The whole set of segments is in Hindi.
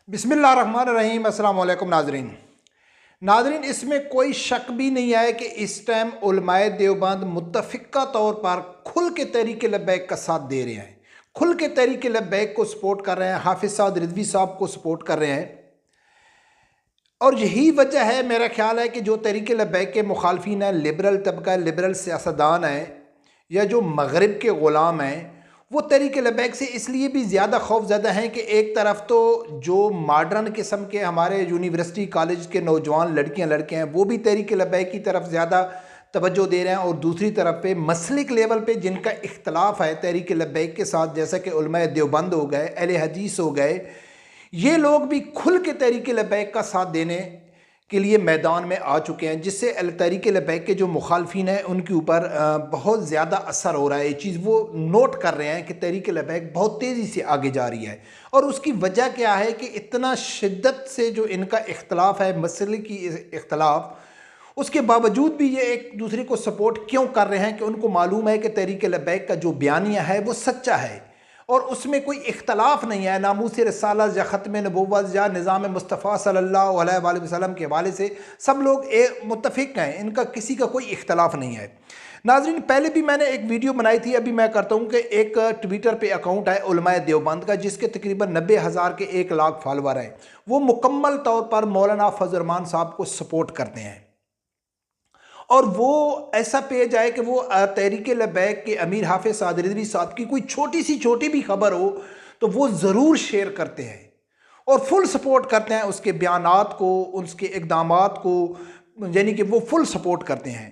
बिस्मिल्लाहिर्रहमानिर्रहीम। अस्सलाम वालेकुम नाजरीन। नाजरीन, इसमें कोई शक भी नहीं है कि इस टाइम उलमाए देवबंद मुत्तफ़िक़ा तौर पर खुल के तहरीक लब्बैक का साथ दे रहे हैं, खुल के तहरीक लब्बैक को सपोर्ट कर रहे हैं, हाफिज़ साद रिजवी साहब को सपोर्ट कर रहे हैं। और यही वजह है, मेरा ख्याल है कि जो तहरीक लब्बैक के मुखालफिन हैं, लिबरल तबका, लिबरल सियासतदान हैं या जो मगरिब के ग़ुलाम हैं, वो तहरीक लब्बैक से इसलिए भी ज़्यादा खौफज़दा हैं कि एक तरफ तो जो मॉडर्न किस्म के हमारे यूनिवर्सिटी कॉलेज के नौजवान लड़कियां लड़के हैं वो भी तहरीक लब्बैक की तरफ ज़्यादा तवज्जो दे रहे हैं, और दूसरी तरफ पे मसलिक लेवल पे जिनका इख्तलाफ है तहरीक लब्बैक के साथ, जैसा कि उलमाए देवबंद हो गए, अहले हदीस हो गए, ये लोग भी खुल के तहरीक लब्बैक का साथ देने के लिए मैदान में आ चुके हैं, जिससे तहरीक लब्बैक के जो मुखालफिन हैं उनके ऊपर बहुत ज़्यादा असर हो रहा है। ये चीज़ वो नोट कर रहे हैं कि तहरीक लब्बैक बहुत तेज़ी से आगे जा रही है। और उसकी वजह क्या है कि इतना शिद्दत से जो इनका इख्तलाफ है, मसले की इख्तलाफ, उसके बावजूद भी ये एक दूसरे को सपोर्ट क्यों कर रहे हैं कि उनको मालूम है कि तहरीक लब्बैक का जो बयानिया है वो सच्चा है और उसमें कोई इख्तलाफ नहीं है। नामूस रसालत या ख़त्म नबूवत या निज़ाम मुस्तफ़ा सल्लल्लाहु अलैहि वसल्लम के हवाले से सब लोग मुत्तफ़िक़ हैं, इनका किसी का कोई इख्तलाफ नहीं है। नाज़रीन, पहले भी मैंने एक वीडियो बनाई थी, अभी मैं करता हूँ कि एक ट्विटर पे अकाउंट है उलमाए देवबंद का, जिसके तकरीबन 90,000 के 1 लाख फॉलोवर हैं। वो मुकम्मल तौर पर मौलाना फजल रहमान साहब को सपोर्ट करते हैं और वो ऐसा पेज है कि वो तहरीक लब्बैक के अमीर हाफिज़ साद रिज़वी साहब की कोई छोटी भी खबर हो तो वो ज़रूर शेयर करते हैं और फुल सपोर्ट करते हैं उसके बयानात को, उसके इक़दामात को, यानी कि वो फुल सपोर्ट करते हैं।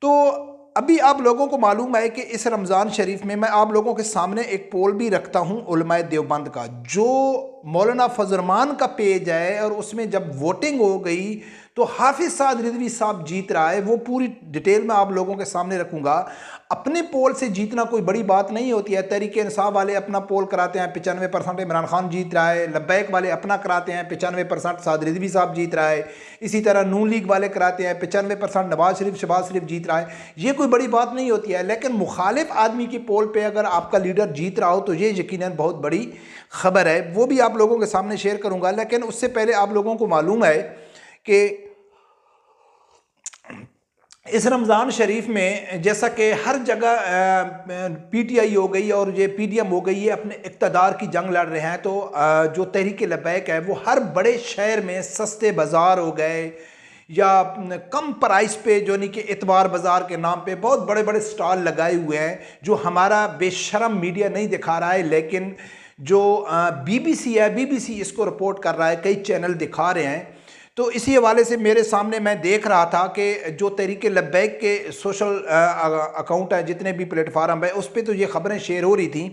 तो अभी आप लोगों को मालूम है कि इस रमज़ान शरीफ में मैं आप लोगों के सामने एक पोल भी रखता हूँ उलमाए देवबंद का, जो मौलाना फजल रहमान का पेज है, और उसमें जब वोटिंग हो गई तो हाफिज़ साद रिज़वी साहब जीत रहा है। वो पूरी डिटेल में आप लोगों के सामने रखूँगा। अपने पोल से जीतना कोई बड़ी बात नहीं होती है। तहरीक इंसाफ वाले अपना पोल कराते हैं, 95% इमरान खान जीत रहा है। लब्बैक वाले अपना कराते हैं, 95% साद रिज़वी साहब जीत रहा है। इसी तरह नून लीग वाले कराते हैं, 95% नवाज शरीफ, शहबाज शरीफ जीत रहा है। ये कोई बड़ी बात नहीं होती है, लेकिन मुखालिफ आदमी की पोल पर अगर आपका लीडर जीत रहा हो तो ये यकीनन बहुत बड़ी खबर है। वो भी आप लोगों के सामने शेयर करूँगा, लेकिन उससे पहले आप लोगों को मालूम है कि इस रमज़ान शरीफ में जैसा कि हर जगह पीटीआई हो गई और ये पीडीएम हो गई, ये अपने इक़्तिदार की जंग लड़ रहे हैं, तो जो तहरीक लब्बैक है वो हर बड़े शहर में सस्ते बाज़ार हो गए या कम प्राइस पे, जो नहीं कि इतवार बाज़ार के नाम पे बहुत बड़े बड़े स्टॉल लगाए हुए हैं, जो हमारा बेशरम मीडिया नहीं दिखा रहा है, लेकिन जो बीबीसी है, बीबीसी इसको रिपोर्ट कर रहा है, कई चैनल दिखा रहे हैं। तो इसी हवाले से मेरे सामने मैं देख रहा था कि जो तहरीक लब्बैक के सोशल अकाउंट है, जितने भी प्लेटफार्म है, उस पर तो ये खबरें शेयर हो रही थी,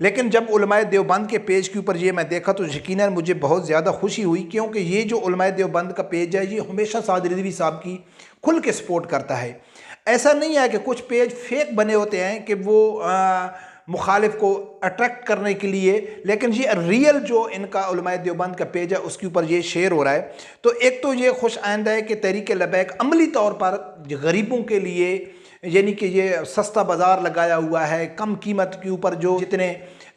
लेकिन जब उलमाए देवबंद के पेज के ऊपर ये मैं देखा तो यकीनन मुझे बहुत ज़्यादा खुशी हुई, क्योंकि ये जो उलमाए देवबंद का पेज है ये हमेशा साद रिज़वी साहब की खुल के सपोर्ट करता है। ऐसा नहीं है कि कुछ पेज फेक बने होते हैं कि वो मुखालिफ को अट्रैक्ट करने के लिए, लेकिन ये रियल जो इनका उलमाए देवबंद का पेज है उसके ऊपर ये शेयर हो रहा है। तो एक तो ये खुश आइंदा है कि तहरीक लब्बैक अमली तौर पर गरीबों के लिए, यानी कि ये सस्ता बाज़ार लगाया हुआ है, कम कीमत के ऊपर जो जितने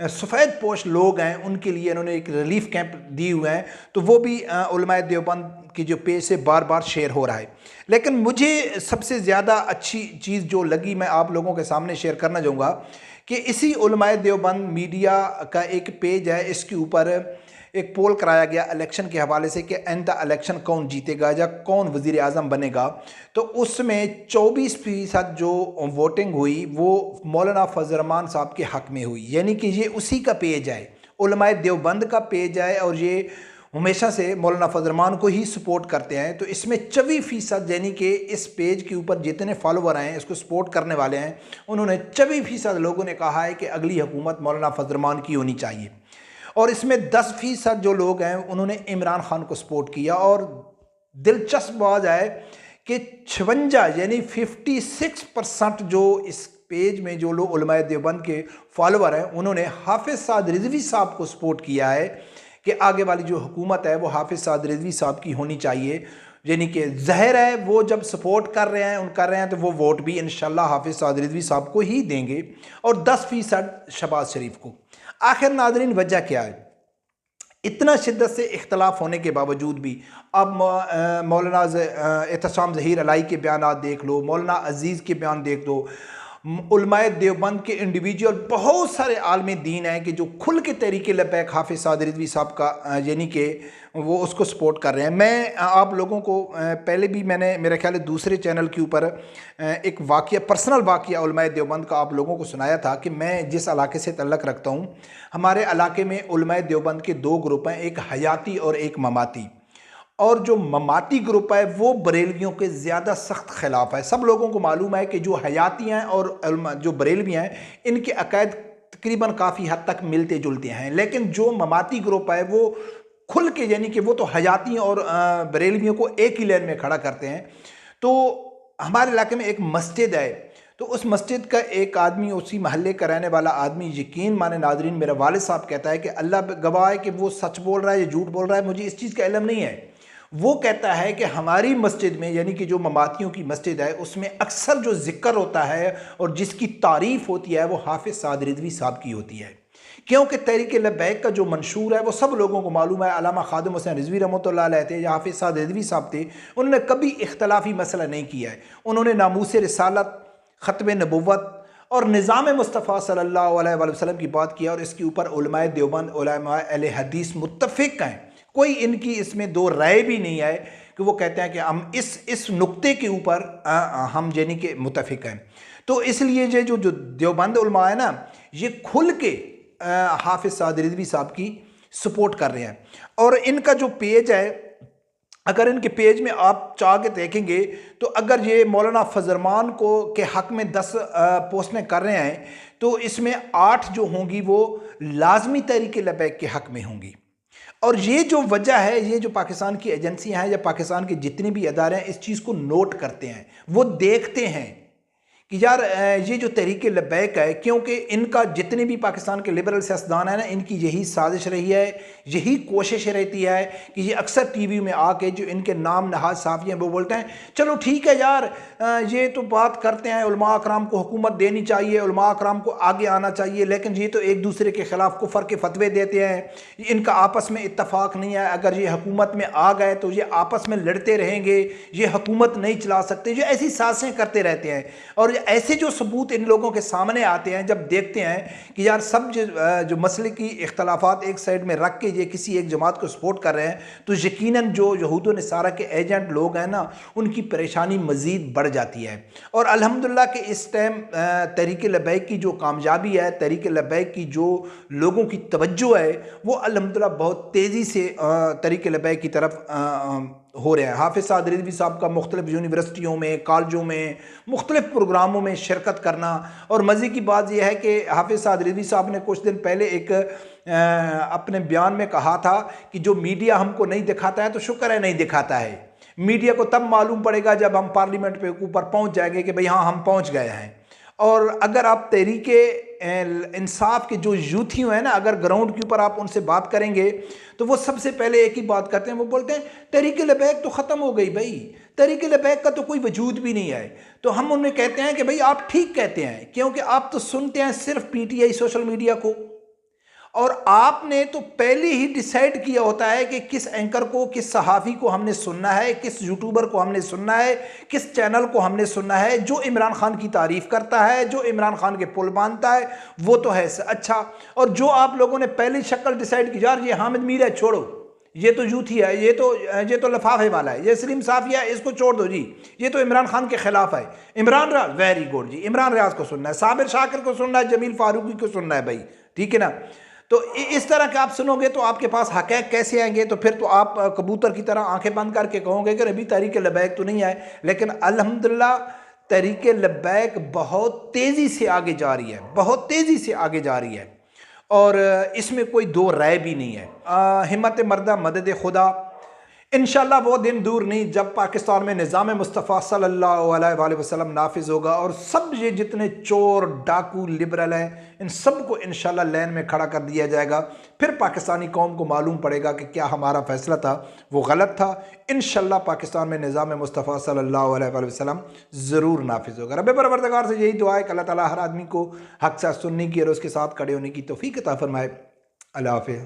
सफ़ेद पोश लोग हैं उनके लिए इन्होंने एक रिलीफ कैंप दिए हुए हैं, तो वो भी उलमाए देवबंद की जो पेज से बार बार शेयर हो रहा है। लेकिन मुझे सबसे ज़्यादा अच्छी चीज़ जो लगी मैं आप लोगों के सामने शेयर करना चाहूँगा कि इसी उलमाए देवबंद मीडिया का एक पेज है, इसके ऊपर एक पोल कराया गया इलेक्शन के हवाले से कि आइंदा इलेक्शन कौन जीतेगा या कौन वज़ीर आज़म बनेगा। तो उसमें 24% जो वोटिंग हुई वो मौलाना फजल रहमान साहब के हक़ में हुई, यानी कि ये उसी का पेज है, उलमाए देवबंद का पेज है, और ये हमेशा से मौलाना फजल रहमान को ही सपोर्ट करते हैं। तो इसमें 24%, यानी कि इस पेज के ऊपर जितने फॉलोवर हैं, इसको सपोर्ट करने वाले हैं, उन्होंने 24% लोगों ने कहा है कि अगली हुकूमत मौलाना फजल रहमान की होनी चाहिए, और इसमें 10% जो लोग हैं उन्होंने इमरान खान को सपोर्ट किया। और दिलचस्प बात है कि 56 यानी 56% जो इस पेज में जो लोग उलमाए देवबंद के फॉलोवर हैं उन्होंने हाफिज़ साद रिज़वी साहब को सपोर्ट किया है कि आगे वाली जो हुकूमत है वो हाफिज़ साद रिज़वी साहब की होनी चाहिए। यानी कि ज़ाहिर है वो जब सपोर्ट कर रहे हैं तो वो वोट भी इंशाल्लाह हाफिज़ साद रिज़वी साहब को ही देंगे, और 10% शहबाज शरीफ को। आखिर नाज़रीन, वजह क्या है? इतना शिद्दत से इख्तलाफ होने के बावजूद भी अब मौलाना एहतशाम ज़हीर अलाई के बयान देख लो, मौलाना अजीज़ के बयान देख लो, उलमाए देवबंद के इंडिविजुअल बहुत सारे आलम दीन हैं कि जो खुल के तरीके लबैक हाफिज़ साद रिज़वी साहब का यानी कि वो उसको सपोर्ट कर रहे हैं। मैं आप लोगों को पहले भी मैंने मेरे ख्याल है दूसरे चैनल के ऊपर एक वाक़या, पर्सनल वाक़या उलमाए देवबंद का आप लोगों को सुनाया था कि मैं जिस इलाके से तल्लक़ रखता हूँ, हमारे इलाके में उलमाए देवबंद के दो ग्रुप हैं, एक हयाती और एक ममाती। और जो ममाती ग्रुप है वो बरेलवियों के ज़्यादा सख्त ख़िलाफ़ है। सब लोगों को मालूम है कि जो हयाती हैं और जो बरेलवी हैं इनके अक़ायद तकरीबन काफ़ी हद तक मिलते जुलते हैं, लेकिन जो ममाती ग्रुप है वो खुल के यानी कि वो तो हयाती और बरेलवियों को एक ही लाइन में खड़ा करते हैं। तो हमारे इलाके में एक मस्जिद है, तो उस मस्जिद का एक आदमी, उसी महल्ले का रहने वाला आदमी, यकीन माने नाज़रीन, मेरा वालिद साहब कहता है कि अल्लाह गवाह है कि वो सच बोल रहा है या झूठ बोल रहा है, मुझे इस चीज़ का इल्म नहीं है। वो कहता है कि हमारी मस्जिद में यानी कि जो ममातियों की मस्जिद है उसमें अक्सर जो जिक्र होता है और जिसकी तारीफ़ होती है वो हाफिज़ साद रिज़वी साहब की होती है, क्योंकि तहरीक लब्बैक का जो मंशूर है वो सब लोगों को मालूम है। अल्लामा खादिम हुसैन रिज़वी रहमतुल्लाह अलैह थे या हाफिज़ साद रिज़वी साहब थे, उन्होंने कभी इख्तलाफी मसला नहीं किया है। उन्होंने नामूस रिसालत, ख़त्म नबुव्वत और निज़ाम मुस्तफ़ा सल्लल्लाहु अलैहि वसल्लम की बात किया और इसके ऊपर उलमाए देवबंद, उलमाए अहले हदीस मुत्तफ़िक़ हैं। कोई इनकी इसमें दो राय भी नहीं है कि वो कहते हैं कि हम इस नुक्ते के ऊपर हम यानी कि मुत्तफ़िक़ हैं। तो इसलिए ये जो देवबंद उलमा है ना, ये खुल के हाफिज़ साद रिज़वी साहब की सपोर्ट कर रहे हैं। और इनका जो पेज है, अगर इनके पेज में आप चाह के देखेंगे तो अगर ये मौलाना फजरमान को के हक़ में 10 पोस्टें कर रहे हैं तो इसमें 8 जो होंगी वो लाजमी तहरीक लब्बैक के हक़ में होंगी। और ये जो वजह है, ये जो पाकिस्तान की एजेंसियां हैं या पाकिस्तान के जितने भी अदारे हैं इस चीज़ को नोट करते हैं, वो देखते हैं कि यार ये जो तहरीक लब्बैक है, क्योंकि इनका जितने भी पाकिस्तान के लिबरल सियासतदान हैं ना, इनकी यही साजिश रही है, यही कोशिश रहती है कि ये अक्सर टीवी में आके जो इनके नाम नहाज साफ़ी हैं वो बोलते हैं चलो ठीक है यार, ये तो बात करते हैं उलमा अकराम को हुकूमत देनी चाहिए, उलमा अकराम को आगे आना चाहिए, लेकिन ये तो एक दूसरे के ख़िलाफ़ कुफर के फतवे देते हैं, इनका आपस में इत्तफाक़ नहीं है, अगर ये हुकूमत में आ गए तो ये आपस में लड़ते रहेंगे, ये हुकूमत नहीं चला सकते, जो ऐसी साजिशें करते रहते हैं। और ऐसे जो सबूत इन लोगों के सामने आते हैं, जब देखते हैं कि यार सब जो मसले की इख्तलाफात एक साइड में रख के ये किसी एक जमात को सपोर्ट कर रहे हैं, तो यकीनन जो यहूद व नसारा के एजेंट लोग हैं ना, उनकी परेशानी मज़ीद बढ़ जाती है। और अल्हम्दुलिल्लाह कि इस टाइम तहरीक लब्बैक की जो कामयाबी है, तहरीक लब्बैक की जो लोगों की तवज्जो है, वो अल्हम्दुलिल्लाह बहुत तेज़ी से तहरीक लब्बैक की तरफ हो रहा है। हाफिज़ साद रिज़वी साहब का मुख्तलिफ़ यूनिवर्सिटियों में, कॉलेजों में, मुख्तलिफ़ प्रोग्रामों में शिरकत करना। और मज़े की बात यह है कि हाफिज़ साद रिज़वी साहब ने कुछ दिन पहले एक अपने बयान में कहा था कि जो मीडिया हमको नहीं दिखाता है तो शुक्र है नहीं दिखाता है, मीडिया को तब मालूम पड़ेगा जब हम पार्लियामेंट पे ऊपर पहुंच जाएंगे कि भाई हाँ हम पहुंच गए हैं। और अगर आप तहरीके इंसाफ के जो यूथियों हैं ना, अगर ग्राउंड के ऊपर आप उनसे बात करेंगे तो वो सबसे पहले एक ही बात करते हैं, वो बोलते हैं तहरीक लब्बैक तो ख़त्म हो गई भाई, तहरीक लब्बैक का तो कोई वजूद भी नहीं है। तो हम उन्हें कहते हैं कि भाई आप ठीक कहते हैं, क्योंकि आप तो सुनते हैं सिर्फ पीटीआई सोशल मीडिया को, और आपने तो पहले ही डिसाइड किया होता है कि किस एंकर को, किस सहाफ़ी को हमने सुनना है, किस यूट्यूबर को हमने सुनना है, किस चैनल को हमने सुनना है। जो इमरान खान की तारीफ़ करता है, जो इमरान खान के पुल बांधता है, वो तो है अच्छा। और जो आप लोगों ने पहली शक्ल डिसाइड की, यार ये हामिद मीर है छोड़ो, ये तो यूथी है, ये तो लफाफे वाला है, ये सलीम साफिया है, इसको छोड़ दो जी, ये तो इमरान खान के खिलाफ है। इमरान रियाज वेरी गुड जी, इमरान रियाज को सुनना है, साबिर शाकिर को सुनना है, जमील फारूकी को सुनना है भाई, ठीक है ना। तो इस तरह के आप सुनोगे तो आपके पास हक़ैक़ कैसे आएंगे? तो फिर तो आप कबूतर की तरह आंखें बंद करके कहोगे कि अभी तहरीक लब्बैक तो नहीं आए। लेकिन अल्हम्दुलिल्लाह तहरीक लब्बैक बहुत तेज़ी से आगे जा रही है, बहुत तेज़ी से आगे जा रही है, और इसमें कोई दो राय भी नहीं है। हिम्मत मर्दा मदद खुदा, इंशाल्लाह वो दिन दूर नहीं जब पाकिस्तान में निज़ाम मुस्तफ़ा सल्लल्लाहु अलैहि वसल्लम नाफिज होगा, और सब ये जितने चोर डाकू लिबरल हैं इन सब को इंशाल्लाह लाइन में खड़ा कर दिया जाएगा। फिर पाकिस्तानी कौम को मालूम पड़ेगा कि क्या हमारा फ़ैसला था वो गलत था। इंशाल्लाह पाकिस्तान में निज़ाम मुस्तफ़ा सल्लल्लाहु अलैहि वसल्लम ज़रूर नाफिज होगा। रब परवरदिगार से यही दुआ है कि अल्लाह ताला हर आदमी को हक़ साथ सुनने की और उसके साथ खड़े होने की तौफ़ीक़ अता फ़रमाए। अल्लाह हाफ़िज़।